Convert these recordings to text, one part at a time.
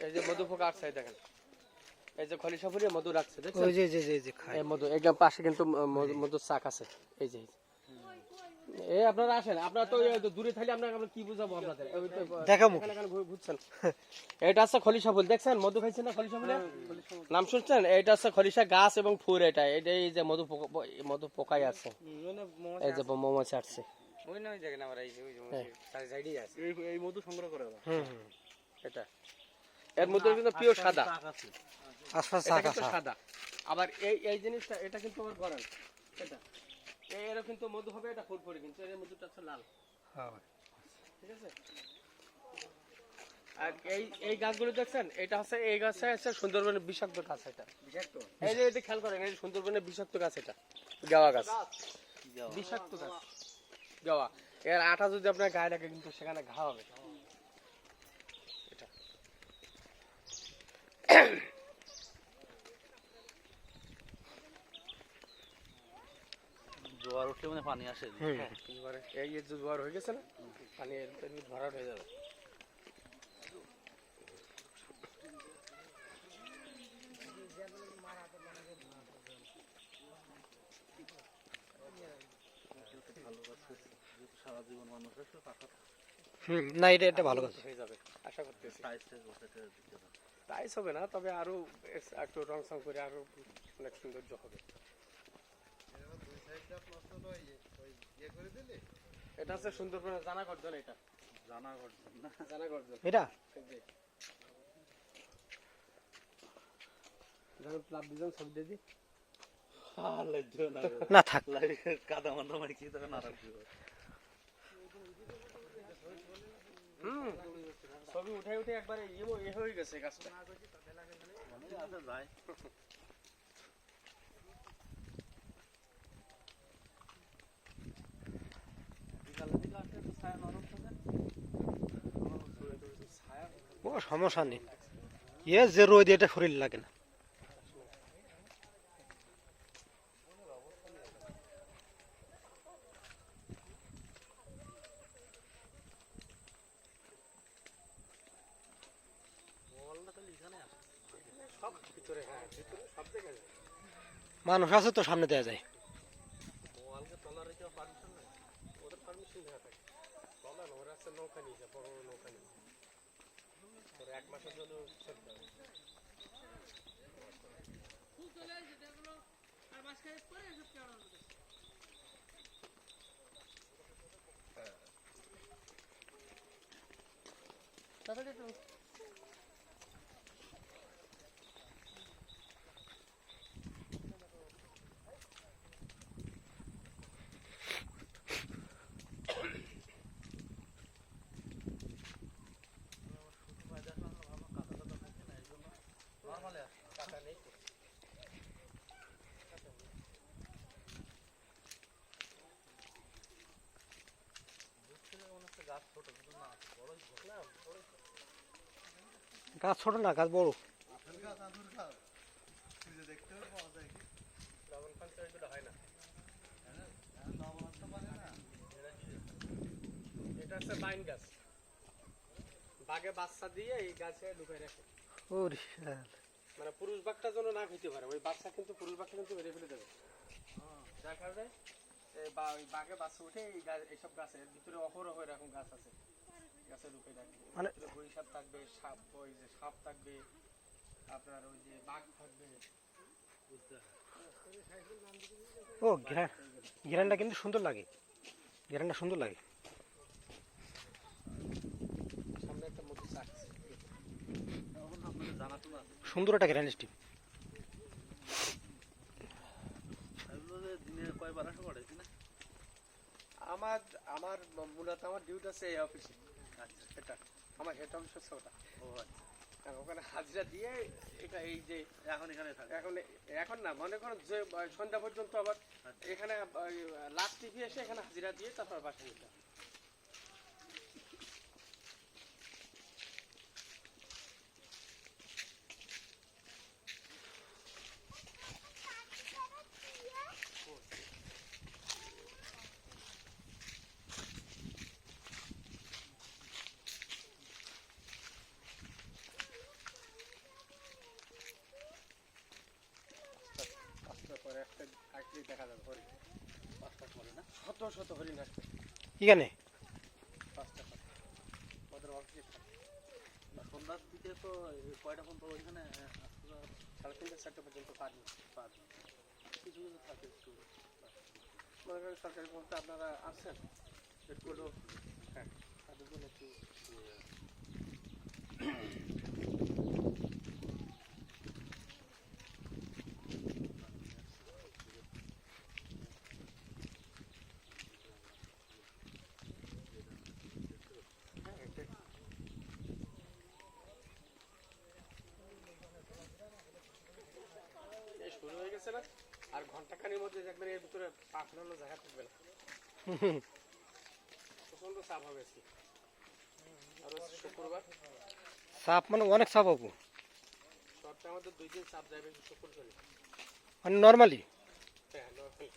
এই যে মধু পোকা আসছে দেখেন, এই যে খলিশা ফুরিয়ে মধু রাখছে দেখছেন, ওই যে খায় এই মধু একদম পাশে কিন্তু মধুর চাক আছে। এই যে এই আপনারা আসেন, আপনারা তো দূরে থাকলে আমরা কি বুঝাবো আপনাদের, দেখাবো বুঝছেন। এটা আছে খলিশা ফুল, দেখছেন মধু খাইছেন না খলিশা ফুলের নাম শুনছেন? এটা আছে খলিশা গাছ এবং ফুল, এটা এই যে মধু পোকাই আছে, এই যে মৌমাছি আসছে, এই মধু সংগ্রহ করে এটা। এর মধ্যে কিন্তু পিওর সাদা, সাদা। আবার এই জিনিসটা এটা কিন্তু আমার গরম, এটা এর কিন্তু মধু হবে, এটা ফুরফুরি, কিন্তু এর মধুটা হচ্ছে লাল। ঠিক আছে। আর এই গাছগুলো দেখছেন, এটা হচ্ছে এই গাছে আছে সুন্দরবনের বিষাক্ত গাছ, এটা বিষাক্ত। এই যে এটা খেয়াল করেন, এই সুন্দরবনের বিষাক্ত গাছ, এটা গাওয়া গাছ, বিষাক্ত গাছ গাওয়া। এর আটা যদি আপনার গায়ে লাগে কিন্তু সেখানে ঘা হবে। এটা জোয়ার উঠলে মানে পানি আসে, এই যে জোয়ার হয়ে গেছে না, পানি ভরাট হয়ে যাবে। সারা জীবন মানুষের না, এটা ভালো কথা হয়ে যাবে আশা করতেছি। টাইস হবে না, তবে আরো একটু রং সং করে আরো অনেক সৌন্দর্য হবে। এটা হচ্ছে সুন্দরবনের জানা গর্জন, এটা জানা গর্জন এটা ছবি দিয়ে দিই না থাক, কাদা মাথা মারি কি তখন আরাম ছবি উঠে একবারে ইয়ে হয়ে গেছে গাছটা। ও সমস্যা নেই, যে রোদ এটা শরীর লাগে না। মানুষ আছে তো সামনে দেওয়া যায়। নৌকা নিয়ে বড় নৌকা নিয়ে এক মাসের জন্য গাছ ছোট না, গাছ বড়। এটা হচ্ছে বাইন গাছ, বাঘে বাচ্চা দিয়ে এই গাছে ঢুকাই রাখে, মানে পুরুষ বাঘটা যেন না খেতে পারে, ওই বাচ্চা কিন্তু পুরুষ বাঘটা কিন্তু মেরে ফেলে দেবে, যার কারণে ওই বাঘে বাচ্চা উঠে এই গাছ, এইসব গাছের ভিতরে অহরহ এরকম গাছ আছে, গাছে ঢুকে রাখে, মানে বড়ি সাপ থাকবে, সাপ ওই যে সাপ থাকবে, আপনার ওই যে বাঘ থাকবে। ও ঘেরানটা কিন্তু সুন্দর লাগে, ঘেরানটা সুন্দর লাগে। সামনে একটা মধু চাক, সুন্দর একটা ঘেরান স্টিপ। আমার মূলত আমার ডিউটি আছে এই অফিসে, এটা আমার হেড অফিস হচ্ছে ওটা। ওখানে হাজিরা দিয়ে এটা এই যে এখন না মনে করেন যে সন্ধ্যা পর্যন্ত আবার এখানে লাস্ট টিভি এসে এখানে হাজিরা দিয়ে তারপর বাসায় নিতে হয়। শত হরিণ আসবে এখানে 5টা আমাদের অফিসে থাকে। সন্ধ্যার দিকে তো কয়টা পর্যন্ত ওইখানে 3:30 4টা পর্যন্ত পানি কিছু কিছু থাকে একটু মনে করেন সরকারি বলতে আপনারা আসছেন একটু হলেও হ্যাঁ তাদের জন্য একটু এই শুরু হয়ে গেছে না আর ঘন্টাখানির মধ্যে দেখবেন এর ভিতরে পা ফেলানোর জায়গা থাকবে না প্রচন্ড চাপ হবে আজকে আর হচ্ছে শুক্রবার চাপ মানে অনেক চাপ হবো সপ্তাহে আমাদের 2 দিন চাপ যাবে শুক্র শনি মানে নর্মালি হ্যাঁ নর্মাল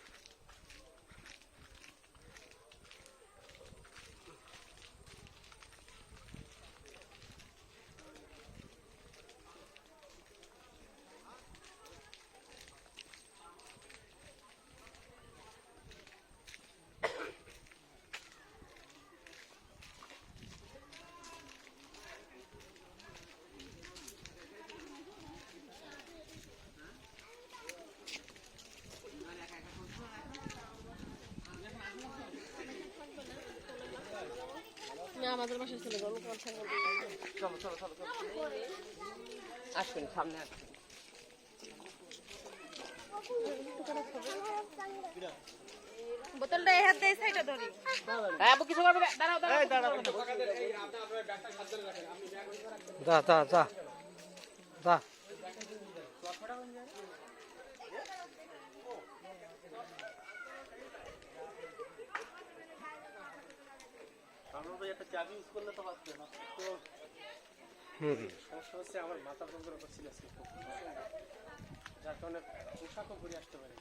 না আমাদের বাসায় ছিল গরম তোমার সঙ্গে আসুন সামনে আসুন। বোতলটা এই হাত দিয়ে সাইডে ধরি হ্যাঁ আবু কিছু করবে না। দাঁড়াও দাঁড়াও যা যা যা যা আমরা তো একটা চাবি ইউজ করলে তো পারছে না তো হুম সমস্যা হচ্ছে আমার মাথা যন্ত্রণা করছিল আজকে খুব। যার কারণে পোশাকও পরে আসতে পারি